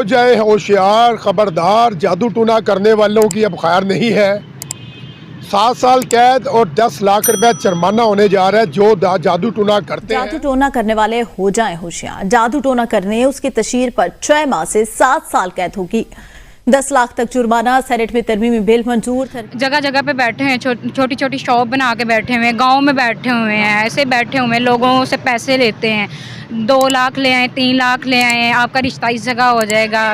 जाए होशियार, खबरदार, जादू टूना करने वालों की अब खैर नहीं है। 7 साल कैद और 10 लाख रुपए जुर्माना होने जा रहा है जो जादू टोना करते हैं। जादू टोना करने वाले हो जाएं होशियार। जादू टोना करने उसकी तशहीर पर 6 माह से 7 साल कैद होगी, 10 लाख तक जुर्माना। सेनेट में तरमीमी बिल मंजूर। जगह जगह पे बैठे हैं, छोटी छोटी शॉप बना के बैठे हुए हैं, गांव में बैठे हुए हैं, ऐसे बैठे हुए हैं, लोगों से पैसे लेते हैं। 2 लाख ले आए, 3 लाख ले आए, आपका रिश्ता इस जगह हो जाएगा,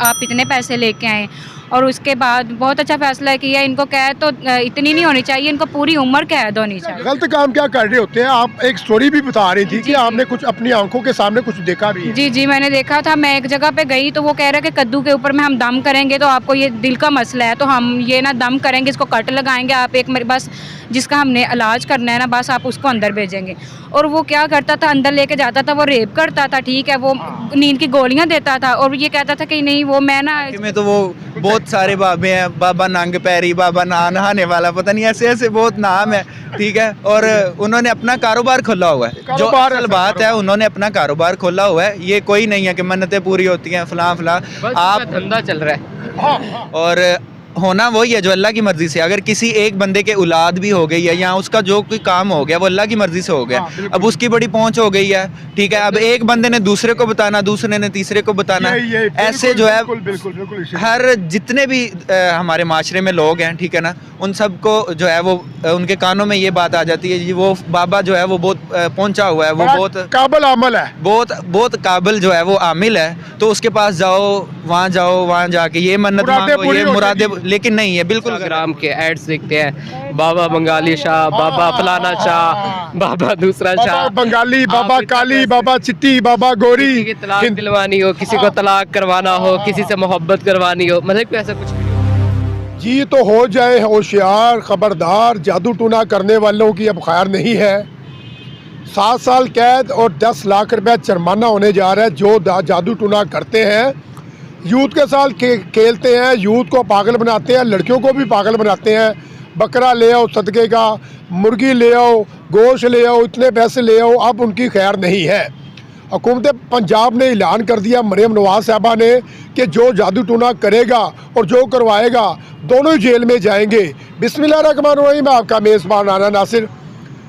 आप इतने पैसे लेके आए। और उसके बाद बहुत अच्छा फैसला किया। इनको कैद तो इतनी नहीं होनी चाहिए, इनको पूरी उम्र कैद होनी चाहिए। गलत काम क्या कर रहे होते हैं? आप एक स्टोरी भी बता रही थी कि आपने कुछ अपनी आंखों के सामने कुछ देखा भी है। जी जी, मैंने देखा था। मैं एक जगह पे गई तो वो कह रहा है कि कद्दू के ऊपर में हम दम करेंगे तो आपको ये दिल का मसला है तो हम ये ना दम करेंगे, इसको कट लगाएंगे, आप एक मेरे बस जिसका हमने इलाज करना है ना बस आप उसको अंदर भेजेंगे। और वो क्या करता था, अंदर लेके जाता था, वो रेप करता था, ठीक है, वो नींद की गोलियां देता था और ये कहता था कि नहीं वो मैं ना में तो वो बहुत सारे बाबे हैं, बाबा नंग पैरी, बाबा नहाने वाला, पता नहीं ऐसे ऐसे बहुत नाम है, ठीक है। और उन्होंने अपना कारोबार खोला हुआ है। जो असल बात है, उन्होंने अपना कारोबार खोला हुआ है। ये कोई नहीं है कि मन्नतें पूरी होती हैं फलां फलां, आप धंधा चल रहा है। और होना वही है जो अल्लाह की मर्जी से। अगर किसी एक बंदे के औलाद भी हो गई है या उसका जो कोई काम हो गया वो अल्लाह की मर्जी से हो गया, अब उसकी बड़ी पहुंच हो गई है, ठीक है। अब एक बंदे ने दूसरे को बताना, दूसरे ने तीसरे को बताना, ऐसे जो है हर जितने भी हमारे माशरे में लोग हैं, ठीक है ना, उन सबको जो है वो उनके कानों में ये बात आ जाती है, वो बाबा जो है वो बहुत पहुंचा हुआ है, वो बहुत काबिल आमिल है, बहुत काबिल जो है वो आमिल है। तो उसके पास जाओ, वहाँ जाके ये मन्नत मांगो, ये मुरादे, लेकिन नहीं है बिल्कुल। ग्राम के एड्स देखते हैं, बाबा बंगाली शाह, बाबा फलाना शाह, बाबा दूसरा शाह, बंगाली, बाबा काली, बाबा चिट्टी, बाबा गोरी। किसी की तलाक दिलवानी हो, किसी को तलाक करवाना हो, किसी से मोहब्बत करवानी हो, मतलब कि ऐसा कुछ जी। तो हो जाए होशियार, खबरदार, जादू टूना करने वालों की अब खैर नहीं है। 7 साल कैद और 10 लाख रुपए जुर्माना होने जा रहा है जो जादू टूना करते हैं, यूथ के साथ खेलते हैं, यूथ को पागल बनाते हैं, लड़कियों को भी पागल बनाते हैं। बकरा ले आओ सदके का, मुर्गी ले आओ, गोश्त ले आओ, इतने पैसे ले आओ, अब उनकी खैर नहीं है। हुकूमत पंजाब ने ऐलान कर दिया, मरियम नवाज साहबा ने, कि जो जादू टूना करेगा और जो करवाएगा दोनों ही जेल में जाएंगे। बिस्मिल्लाहिर्रहमानिर्रहीम, आपका मेज़बान आना नासिर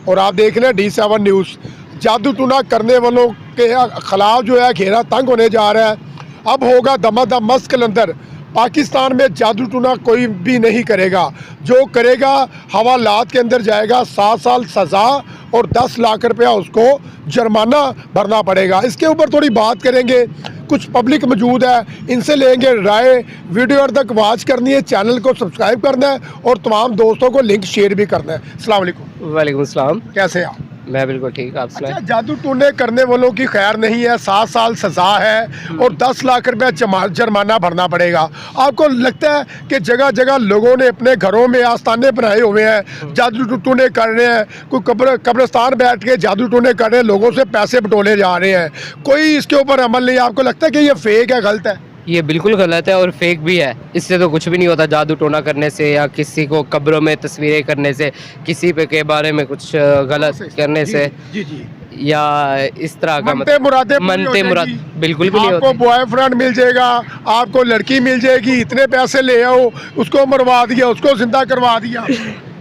और आप देख रहे हैं D7 न्यूज़। जादू टूना करने वालों के खिलाफ जो है घेरा तंग होने जा रहा है। अब होगा दमादम मस्त कलंदर। पाकिस्तान में जादू टूना कोई भी नहीं करेगा, जो करेगा हवालात के अंदर जाएगा, 7 साल सज़ा और 10 लाख रुपया उसको जुर्माना भरना पड़ेगा। इसके ऊपर थोड़ी बात करेंगे, कुछ पब्लिक मौजूद है, इनसे लेंगे राय। वीडियो और तक वॉच करनी है, चैनल को सब्सक्राइब करना है और तमाम दोस्तों को लिंक शेयर भी करना है। अस्सलाम वालेकुम। वालेकुम सलाम। कैसे हैं आप? मैं बिल्कुल ठीक, आप सुनाएं। अच्छा, जादू टूने करने वालों की खैर नहीं है, 7 साल सज़ा है और 10 लाख रुपया जुर्माना भरना पड़ेगा। आपको लगता है कि जगह जगह लोगों ने अपने घरों में आस्थाने बनाए हुए हैं, जादू टूने कर रहे हैं, कोई कब्रिस्तान बैठ के जादू टूने कर रहे हैं, लोगों से पैसे बटोले जा रहे हैं, कोई इसके ऊपर अमल नहीं। आपको लगता है कि ये फेक है, गलत है? ये बिल्कुल गलत है और फेक भी है। इससे तो कुछ भी नहीं होता जादू टोना करने से या किसी को कब्रों में तस्वीरें करने से, किसी पे के बारे में कुछ गलत करने से या इस तरह का मनते मुराद बिल्कुल भी नहीं आपको होती। बॉयफ्रेंड मिल जाएगा, आपको लड़की मिल जाएगी, इतने पैसे ले आओ, उसको मरवा दिया, उसको जिंदा करवा दिया।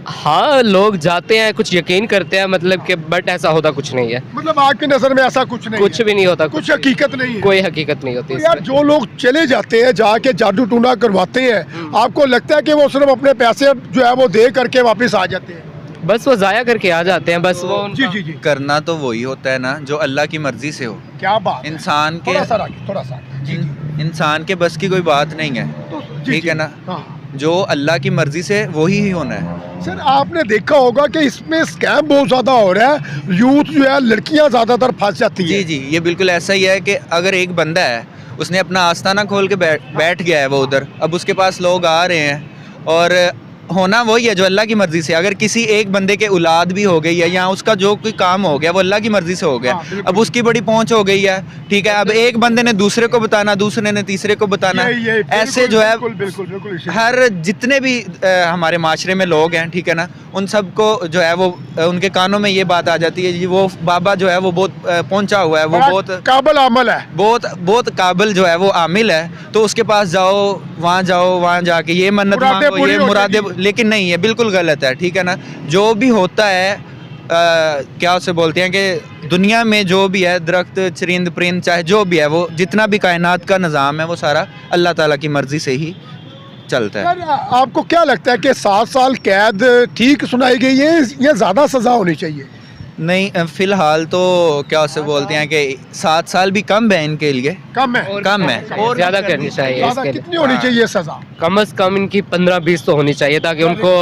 हाँ, लोग जाते हैं, कुछ यकीन करते हैं, मतलब कि बट ऐसा होता कुछ नहीं है। मतलब आपकी नजर में ऐसा कुछ नहीं कुछ है? भी नहीं होता, कुछ हकीकत नहीं है, कोई हकीकत नहीं होती। तो यार जो लोग चले जाते हैं, जाके जादू टूना करवाते हैं, आपको लगता है कि वो सिर्फ अपने पैसे जो है वो दे करके वापस आ जाते हैं? बस वो जाया करके आ जाते हैं, बस वो जी। करना तो वही होता है ना जो अल्लाह की मर्जी से हो। क्या बात है? इंसान के थोड़ा सा इंसान के बस की कोई बात नहीं है, ठीक है ना। हाँ। जो अल्लाह की मर्जी से वही ही होना है। सर, आपने देखा होगा कि इसमें स्कैम बहुत ज़्यादा हो रहा है, यूथ जो है, लड़कियां ज़्यादातर फंस जाती है। जी, ये बिल्कुल ऐसा ही है कि अगर एक बंदा है, उसने अपना आस्थाना खोल के बैठ गया है वो उधर, अब उसके पास लोग आ रहे हैं और होना वही है जो अल्लाह की मर्जी से। अगर किसी एक बंदे के औलाद भी हो गई है या उसका जो कोई काम हो गया वो अल्लाह की मर्जी से हो गया। अब उसकी बड़ी पहुंच हो गई है, ठीक है। अब एक बंदे ने दूसरे को बताना, दूसरे ने तीसरे को बताना, ऐसे जो है बिल्कुल हर जितने भी हमारे माशरे में लोग हैं, ठीक है ना, उन सबको जो है वो उनके कानों में ये बात आ जाती है जी वो बाबा जो है वो बहुत पहुंचा हुआ है, वो बहुत काबिल अमल है, बहुत काबिल जो है वो आमिल है, तो उसके पास जाओ, वहाँ जाके ये मन्नत मांगो, ये मुरादे, लेकिन नहीं, ये बिल्कुल गलत है, ठीक है ना। जो भी होता है क्या उसे बोलते हैं कि दुनिया में जो भी है दरख्त, चरिंद, परिंद, चाहे जो भी है, वो जितना भी कायनात का निज़ाम है वो सारा अल्लाह ताला की मर्ज़ी से ही चलता है। यार आपको क्या लगता है कि 7 साल कैद ठीक सुनाई गई है या ज़्यादा सज़ा होनी चाहिए? नहीं, फ़िलहाल तो क्या उसे बोलते हैं कि 7 साल भी कम है इनके लिए, कम है, कम है, और ज़्यादा करनी चाहिए ज़्यादा इसके लिए। कितनी होनी चाहिए सज़ा? कम से कम इनकी 15-20 तो होनी चाहिए ताकि उनको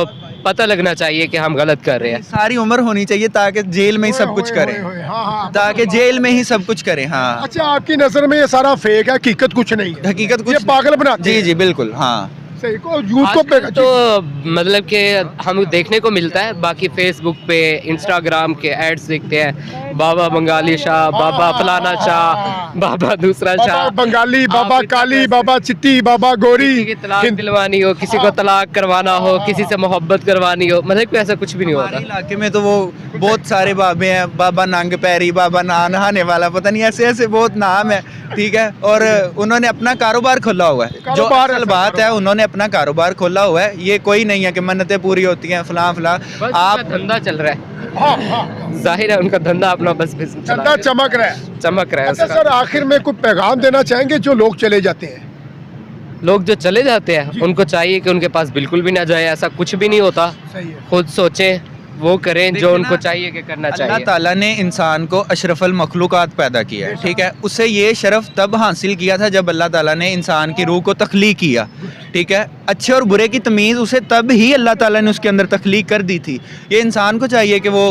पता लगना चाहिए कि हम गलत कर रहे हैं। सारी उम्र होनी चाहिए ताकि जेल में ही सब कुछ करें, हाँ, ताकि जेल में ही सब कुछ करें। हाँ, अच्छा, आपकी नज़र में ये सारा फेक है, हकीकत कुछ नहीं है, हकीकत कुछ ये पागल बनाते हैं। जी बिल्कुल, हाँ। सही को यूथ को आजकल तो मतलब कि हम देखने को मिलता है, बाकी फेसबुक पे, इंस्टाग्राम के एड्स दिखते हैं, बाबा बंगाली शाह, बाबा फलाना शाह, बाबा दूसरा बाबा शाह, बंगाली, बाबा आप काली, इतना बाबा चिट्टी, बाबा गोरी, किसी की तलाक दिलवानी हो, किसी को तलाक करवाना हो, किसी से मोहब्बत करवानी हो, मतलब कि ऐसा कुछ भी नहीं हमारे होता। इलाके में तो वो बहुत सारे बाबे हैं, बाबा नंग पैरी, बाबा नहाने वाला, पता नहीं ऐसे ऐसे बहुत नाम है, ठीक है। और उन्होंने अपना कारोबार खोला हुआ है, जो कारोबार है, असल बात है, उन्होंने अपना कारोबार खोला हुआ है। ये कोई नहीं है कि मन्नतें पूरी होती हैं फलां फलां। आप धंधा चल रहा है, जाहिर है उनका धंधा अपना बस बिजनेस चला चंदा रहे हैं। चमक रहा है। चमक रहा है अच्छा उसका। सर, आखिर में कुछ पैगाम देना चाहेंगे जो लोग चले जाते हैं? लोग जो चले जाते हैं उनको चाहिए कि उनके पास बिल्कुल भी ना जाए, ऐसा कुछ भी नहीं होता। सही है। खुद सोचें, वो करें जो देखिए उनको ना, चाहिए कि करना अल्लाह चाहिए। ताला ने इंसान को अशरफुल मखलूक़ात पैदा किया है, ठीक है। उसे ये शरफ तब हासिल किया था जब अल्लाह ताला ने इंसान की रूह को तख्लीक किया, ठीक है। अच्छे और बुरे की तमीज़ उसे तब ही अल्लाह ताला ने उसके अंदर तख्लीक कर दी थी। ये इंसान को चाहिए कि वो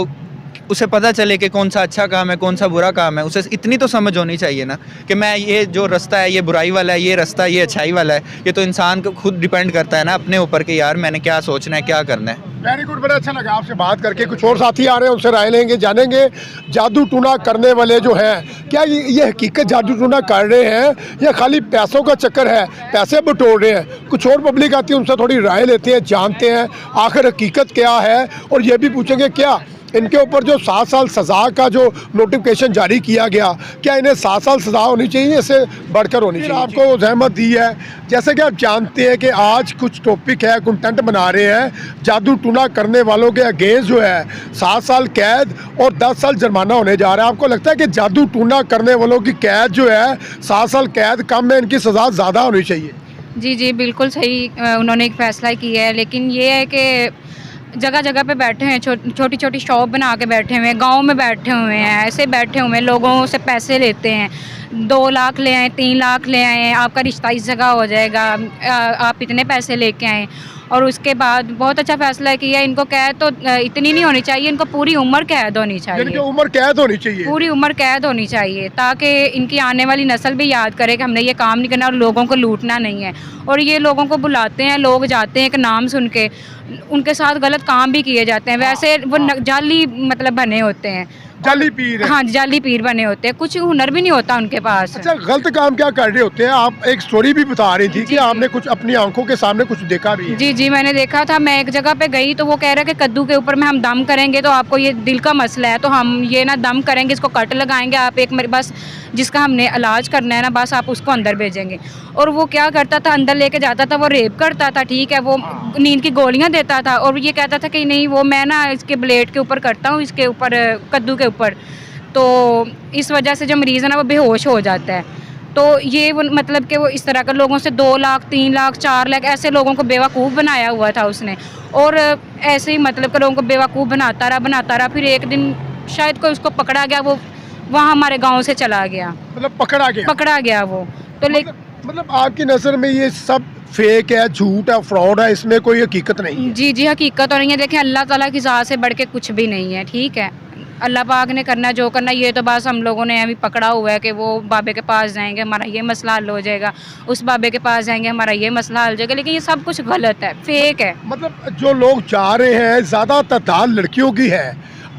उसे पता चले कि कौन सा अच्छा काम है, कौन सा बुरा काम है। उसे इतनी तो समझ होनी चाहिए ना कि मैं ये जो रास्ता है ये बुराई वाला है, ये रास्ता ये अच्छाई वाला है। ये तो इंसान को खुद डिपेंड करता है ना अपने ऊपर कि यार मैंने क्या सोचना है, क्या करना है। वेरी गुड, बड़ा अच्छा लगा आपसे बात करके। कुछ और साथी आ रहे हैं, उनसे राय लेंगे, जानेंगे जादू टूना करने वाले जो हैं, क्या ये हकीकत जादू टूना कर रहे हैं या खाली पैसों का चक्कर है, पैसे बटोर रहे हैं। कुछ और पब्लिक आती है, उनसे थोड़ी राय लेते हैं, जानते हैं आखिर हकीकत क्या है, और ये भी पूछेंगे क्या इनके ऊपर जो 7 साल सज़ा का जो नोटिफिकेशन जारी किया गया, क्या इन्हें 7 साल सज़ा होनी चाहिए, इससे बढ़कर होनी चाहिए? आपको जहमत दी है, जैसे कि आप जानते हैं कि आज कुछ टॉपिक है, कंटेंट बना रहे हैं, जादू टूना करने वालों के अगेंस्ट जो है 7 साल कैद और 10 साल जुर्माना होने जा रहा है। आपको लगता है कि जादू टूना करने वालों की कैद जो है 7 साल कैद कम है, इनकी सज़ा ज़्यादा होनी चाहिए? जी बिल्कुल सही उन्होंने एक फ़ैसला किया है, लेकिन ये है कि जगह जगह पे बैठे हैं, छोटी छोटी शॉप बना के बैठे हुए हैं, गांव में बैठे हुए हैं, ऐसे बैठे हुए हैं, लोगों से पैसे लेते हैं। 2 लाख ले आए, 3 लाख ले आए, आपका रिश्ता इस जगह हो जाएगा, आप इतने पैसे लेके आए। और उसके बाद बहुत अच्छा फैसला किया, इनको कैद तो इतनी नहीं होनी चाहिए, इनको पूरी उम्र कैद होनी यानी कि चाहिए, उम्र कैद होनी चाहिए। पूरी उम्र कैद होनी चाहिए, ताकि इनकी आने वाली नस्ल भी याद करे कि हमने ये काम नहीं करना और लोगों को लूटना नहीं है। और ये लोगों को बुलाते हैं, लोग जाते हैं, एक नाम सुन के उनके साथ गलत काम भी किए जाते हैं। वैसे वो जाली मतलब बने होते हैं, जाली पीर है। हाँ जाली पीर बने होते हैं, कुछ हुनर भी नहीं होता उनके पास। अच्छा, गलत काम क्या कर रहे होते हैं? आप एक स्टोरी भी बता रही थी कि आपने कुछ अपनी आंखों के सामने कुछ देखा भी है। जी मैंने देखा था। मैं एक जगह पे गई तो वो कह रहा है कि कद्दू के ऊपर में हम दम करेंगे तो आपको ये दिल का मसला है तो हम ये ना दम करेंगे, इसको कट लगाएंगे, आप एक मेरे बस जिसका हमने इलाज करना है ना बस आप उसको अंदर भेजेंगे। और वो क्या करता था, अंदर लेके जाता था, वो रेप करता था, ठीक है, वो नींद की गोलियां देता था और ये कहता था कि नहीं वो मैं ना इसके ब्लेड के ऊपर करता हूँ, इसके ऊपर कद्दू के ऊपर, तो इस वजह से जो मरीज़ है ना वो बेहोश हो जाता है। तो ये वो मतलब कि वो इस तरह के लोगों से 2 लाख 3 लाख 4 लाख ऐसे लोगों को बेवकूफ़ बनाया हुआ था उसने। और ऐसे ही मतलब कि लोगों को बेवकूफ़ बनाता रहा। फिर एक दिन शायद कोई उसको पकड़ा गया, वो वहाँ हमारे गांव से चला गया, मतलब पकड़ा गया वो तो मतलब आपकी नज़र में ये सब फेक है, झूठ है, फ्रॉड है, इसमें कोई हकीकत नहीं है? जी हकीकत और नहीं है। देखें अल्लाह ताला की ज़ात से बढ़ के कुछ भी नहीं है, ठीक है। अल्लाह पाक ने करना जो करना, ये तो बस हम लोगों ने अभी पकड़ा हुआ है कि वो बाबे के पास जाएंगे हमारा ये मसला हल हो जाएगा, उस बाबे के पास जाएंगे हमारा ये मसला हल हो जाएगा, लेकिन ये सब कुछ गलत है, फेक है। मतलब जो लोग चाह रहे हैं, ज़्यादा तादाद लड़कियों की है,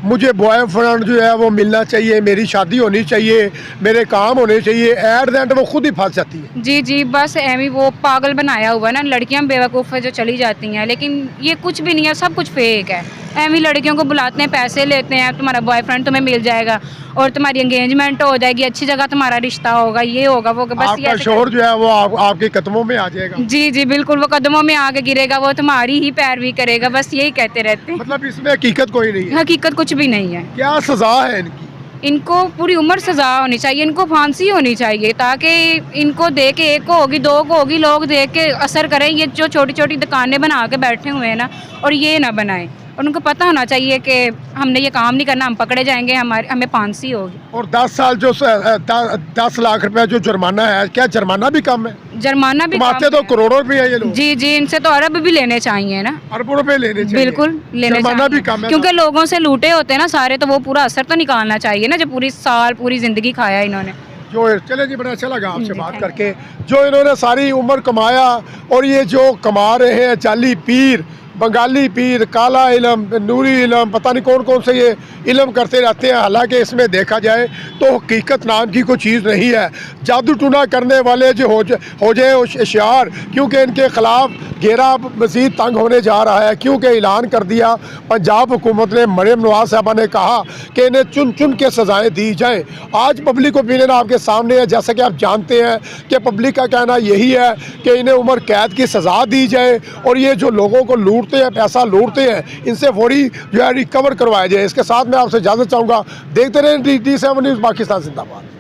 मुझे बॉयफ्रेंड जो है वो मिलना चाहिए, मेरी शादी होनी चाहिए, मेरे काम होने चाहिए, एट द एंड वो खुद ही फंस जाती है। जी जी, बस एमी वो पागल बनाया हुआ है ना, लड़कियां बेवकूफ़ है जो चली जाती हैं, लेकिन ये कुछ भी नहीं है, सब कुछ फेक है। एमी लड़कियों को बुलाते हैं, पैसे लेते हैं, तुम्हारा बॉयफ्रेंड तुम्हें मिल जाएगा और तुम्हारी एंगेजमेंट हो जाएगी, अच्छी जगह तुम्हारा रिश्ता होगा, ये होगा वो, बस आपका ये शोहर जो है वो आपके कदमों में आ जाएगा। जी जी बिल्कुल, वो कदमों में आगे गिरेगा, वो तुम्हारी ही पैरवी करेगा, बस यही कहते रहते हैं। मतलब इसमें हकीकत कोई नहीं है। हकीकत कुछ भी नहीं है। क्या सजा है इनकी? इनको पूरी उम्र सजा होनी चाहिए, इनको फांसी होनी चाहिए, ताकि इनको देख के एक को होगी, दो को होगी, लोग देख के असर करें। ये जो छोटी छोटी दुकानें बना के बैठे हुए हैं ना, और ये ना बनाएं, और उनको पता होना चाहिए कि हमने ये काम नहीं करना, हम पकड़े जाएंगे, हमें फांसी होगी। और 10 साल जो 10 लाख रुपए जो जुर्माना है, क्या जुर्माना भी कम है? जुर्माना भी कमाते कम तो है। करोड़ों रुपए है ये लोग। जी जी, इनसे तो अरब भी लेने चाहिए ना, अरबों रुपए लेने चाहिए। बिल्कुल लेने जुर्माना भी चाहिए, कम है क्योंकि ना। लोगों से लूटे होते हैं ना सारे, तो वो पूरा असर तो निकालना चाहिए ना, जो पूरी साल पूरी जिंदगी खाया इन्होंने। जो चले जी, बड़ा अच्छा लगा आपसे जी, बात थैंक करके। जो इन्होंने सारी उम्र कमाया, और ये जो कमा रहे हैं जाली पीर, बंगाली पीर, काला इलम, नूरी इलम, पता नहीं कौन कौन से ये इलम करते रहते हैं। हालांकि इसमें देखा जाए तो हकीकत नाम की कोई चीज़ नहीं है। जादू टूना करने वाले जो हो जाए होशियार, क्योंकि इनके ख़िलाफ़ घेरा मज़ीद तंग होने जा रहा है, क्योंकि ऐलान कर दिया पंजाब हुकूमत ने, मरियम नवाज साहबा ने कहा कि इन्हें चुन चुन के सज़ाएँ दी जाएँ। आज पब्लिक ओपिनियन आपके सामने है, जैसा कि आप जानते हैं कि पब्लिक का कहना यही है कि इन्हें उम्र कैद की सज़ा दी जाए, और ये जो लोगों को लूटते हैं, पैसा लूटते हैं, इनसे फौरी जो है रिकवर करवाया जाए। इसके साथ मैं आपसे इजाज़त चाहूँगा। देखते रहें D7 न्यूज़ पाकिस्तान जिंदाबाद।